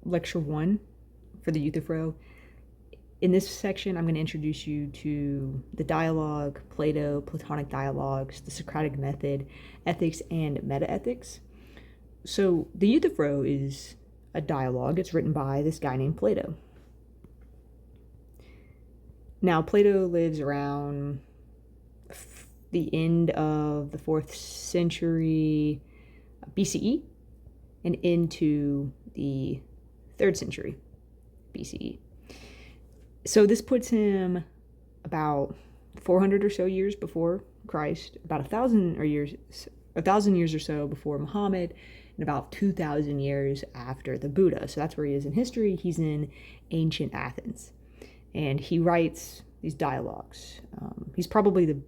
lecture 1 for the Euthyphro. In this section, I'm going to introduce you to the dialogue, Plato, Platonic dialogues, the Socratic method, ethics, and metaethics. So the Euthyphro is a dialogue. It's written by this guy named Plato. Now, Plato lives around the end of the 4th century BCE and into the 3rd century BCE. So this puts him about 400 or so years before Christ, about 1,000 years or so before Muhammad, and about 2,000 years after the Buddha. So that's where he is in history. He's in ancient Athens, and he writes these dialogues. He's probably the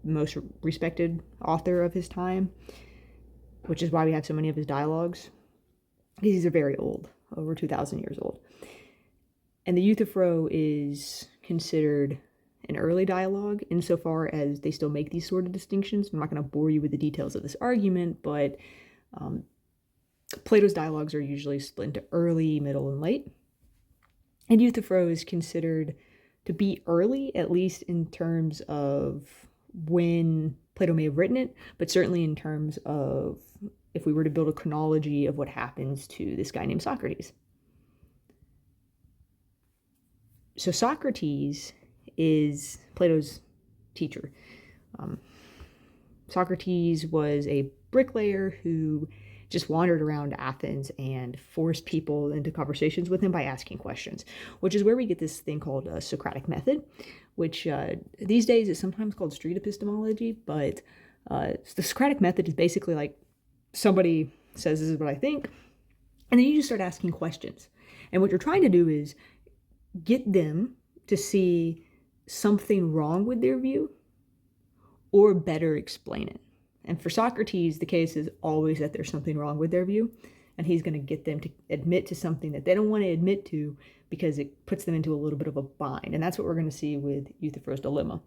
most respected author of his time, which is why we have so many of his dialogues. These are very old, over 2,000 years old. And the Euthyphro is considered an early dialogue insofar as they still make these sort of distinctions. I'm not going to bore you with the details of this argument, but Plato's dialogues are usually split into early, middle, and late. And Euthyphro is considered to be early, at least in terms of when Plato may have written it, but certainly in terms of if we were to build a chronology of what happens to this guy named Socrates. So Socrates is Plato's teacher. Socrates was a bricklayer who just wandered around Athens and forced people into conversations with him by asking questions, which is where we get this thing called a Socratic method, which these days is sometimes called street epistemology, but the Socratic method is basically like somebody says, this is what I think, and then you just start asking questions. And what you're trying to do is get them to see something wrong with their view or better explain it. And for Socrates, the case is always that there's something wrong with their view, and he's going to get them to admit to something that they don't want to admit to because it puts them into a little bit of a bind. And that's what we're going to see with Euthyphro's dilemma.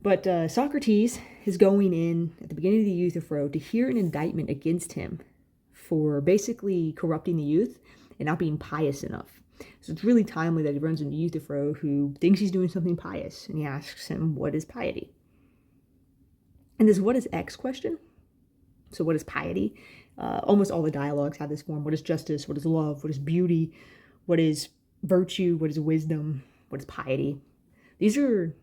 But Socrates is going in at the beginning of the Euthyphro to hear an indictment against him for basically corrupting the youth and not being pious enough. So it's really timely that he runs into Euthyphro, who thinks he's doing something pious, and he asks him, what is piety? And this what is X question, so what is piety? Almost all the dialogues have this form. What is justice? What is love? What is beauty? What is virtue? What is wisdom? What is piety? These are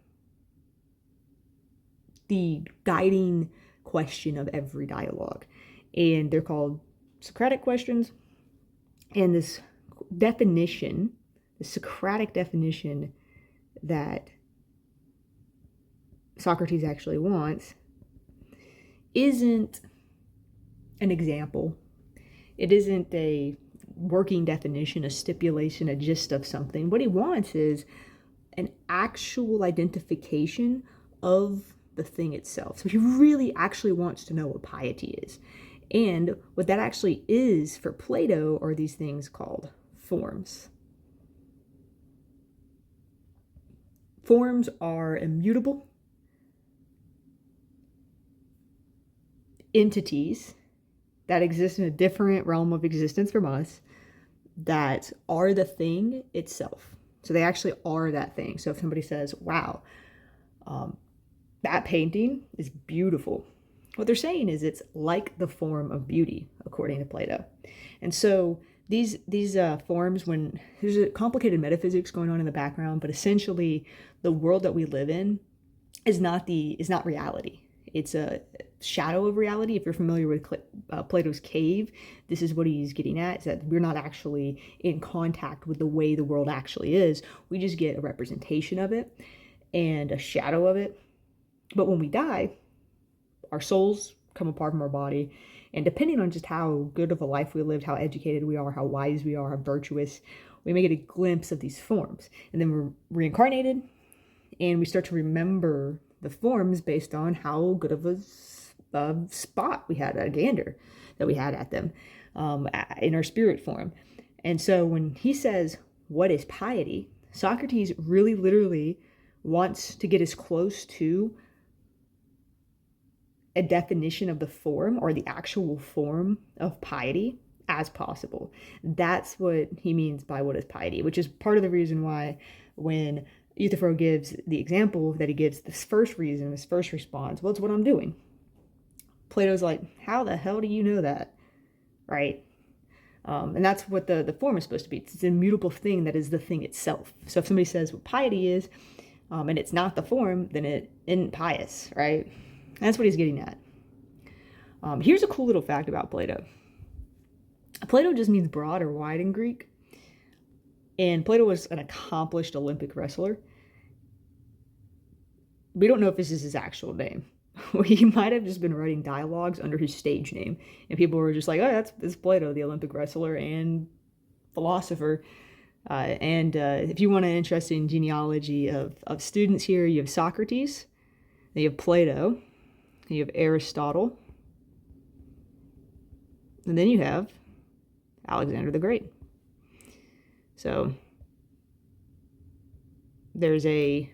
the guiding question of every dialogue. And they're called Socratic questions. And this definition, the Socratic definition that Socrates actually wants, isn't an example. It isn't a working definition, a stipulation, a gist of something. What he wants is an actual identification of the thing itself. So he really actually wants to know what piety is. And what that actually is for Plato are these things called forms. Forms are immutable entities that exist in a different realm of existence from us that are the thing itself. So they actually are that thing. So if somebody says, wow, that painting is beautiful, what they're saying is it's like the form of beauty, according to Plato. And so these forms, when there's a complicated metaphysics going on in the background, but essentially the world that we live in is not reality. It's a shadow of reality. If you're familiar with Plato's cave, this is what he's getting at, is that we're not actually in contact with the way the world actually is. We just get a representation of it and a shadow of it. But when we die, our souls come apart from our body, and depending on just how good of a life we lived, how educated we are, how wise we are, how virtuous, we may get a glimpse of these forms. And then we're reincarnated, and we start to remember the forms based on how good of a spot we had, a gander that we had at them in our spirit form. And so when he says, what is piety? Socrates really literally wants to get as close to a definition of the form or the actual form of piety as possible. That's what he means by what is piety, which is part of the reason why when Euthyphro gives the example that he gives, this first reason, this first response, well, it's what I'm doing. Plato's like, how the hell do you know that? Right? And that's what the form is supposed to be. It's an immutable thing that is the thing itself. So if somebody says what piety is, and it's not the form, then it isn't pious, right? And that's what he's getting at. Here's a cool little fact about Plato. Plato just means broad or wide in Greek. And Plato was an accomplished Olympic wrestler. We don't know if this is his actual name. He might have just been writing dialogues under his stage name. And people were just like, oh, that's Plato, the Olympic wrestler and philosopher. If you want an interesting genealogy of students here, you have Socrates, then you have Plato, you have Aristotle, and then you have Alexander the Great. So there's a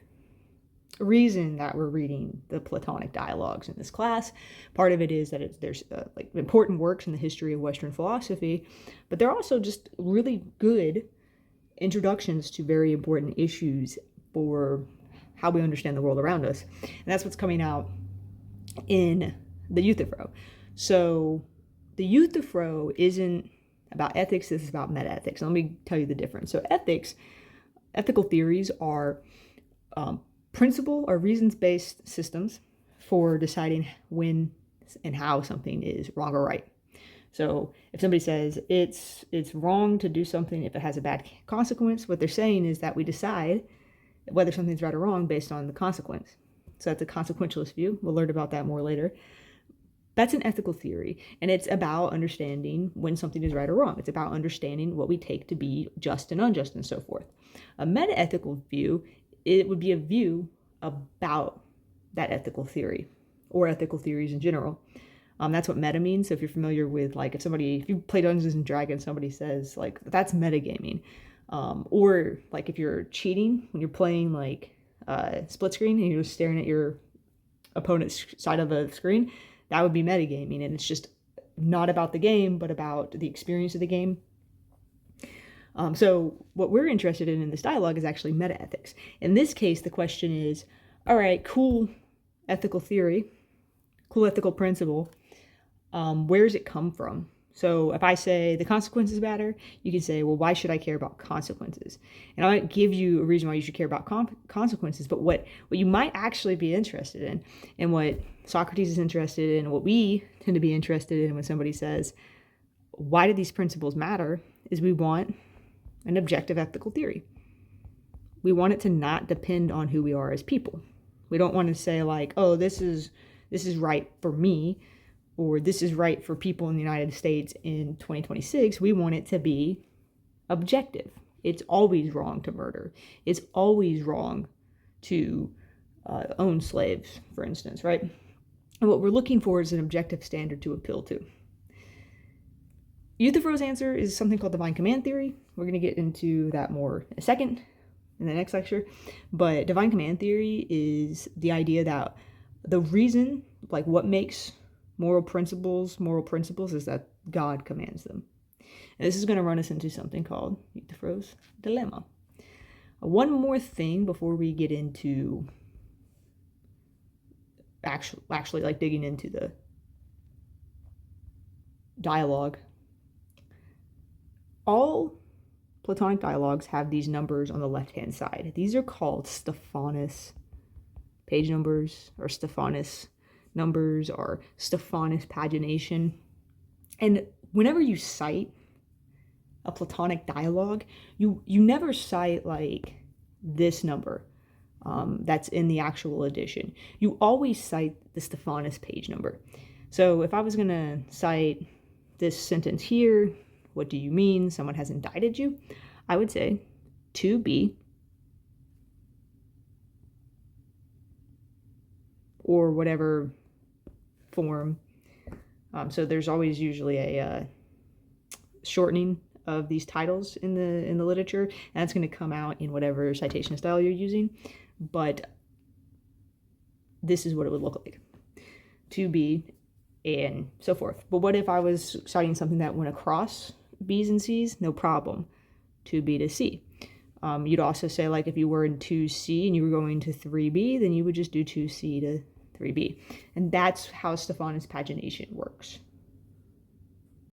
reason that we're reading the Platonic dialogues in this class. Part of it is that there's like important works in the history of Western philosophy, but they're also just really good introductions to very important issues for how we understand the world around us. And that's what's coming out in the Euthyphro. So the Euthyphro isn't about ethics, this is about metaethics. Let me tell you the difference. So ethical theories are principle or reasons-based systems for deciding when and how something is wrong or right. So if somebody says it's wrong to do something if it has a bad consequence, what they're saying is that we decide whether something's right or wrong based on the consequence. So that's a consequentialist view. We'll learn about that more later. That's an ethical theory, and it's about understanding when something is right or wrong. It's about understanding what we take to be just and unjust and so forth. A metaethical view, it would be a view about that ethical theory or ethical theories in general. That's what meta means. So if you're familiar with, like, if you play Dungeons and Dragons, somebody says, like, that's metagaming. Or, like, if you're cheating, when you're playing, like, split screen and you're just staring at your opponent's side of the screen, that would be metagaming. And it's just not about the game, but about the experience of the game. So what we're interested in this dialogue is actually metaethics. In this case, the question is, all right, cool ethical theory, cool ethical principle. Where does it come from? So if I say the consequences matter, you can say, well, why should I care about consequences? And I might give you a reason why you should care about consequences, but what you might actually be interested in, and what Socrates is interested in, what we tend to be interested in when somebody says, why do these principles matter, is we want an objective ethical theory. We want it to not depend on who we are as people. We don't want to say, like, oh, this is right for me, or this is right for people in the United States in 2026. We want it to be objective. It's always wrong to murder. It's always wrong to own slaves, for instance, right? And what we're looking for is an objective standard to appeal to. Euthyphro's answer is something called divine command theory. We're going to get into that more in a second in the next lecture. But divine command theory is the idea that the reason, like what makes moral principles is that God commands them. And this is going to run us into something called Euthyphro's dilemma. One more thing before we get into actually like digging into the dialogue. All Platonic dialogues have these numbers on the left-hand side. These are called Stephanus page numbers, or Stephanus numbers, or Stephanus pagination. And whenever you cite a Platonic dialogue, you never cite like this number that's in the actual edition. You always cite the Stephanus page number. So if I was going to cite this sentence here, what do you mean? Someone has indicted you? I would say 2b, or whatever form. So there's always usually a shortening of these titles in the literature, and that's going to come out in whatever citation style you're using. But this is what it would look like. 2b and so forth. But what if I was citing something that went across B's and C's? No problem. 2B to C. You'd also say, like, if you were in 2C and you were going to 3B, then you would just do 2C to 3B. And that's how Stephanus pagination works.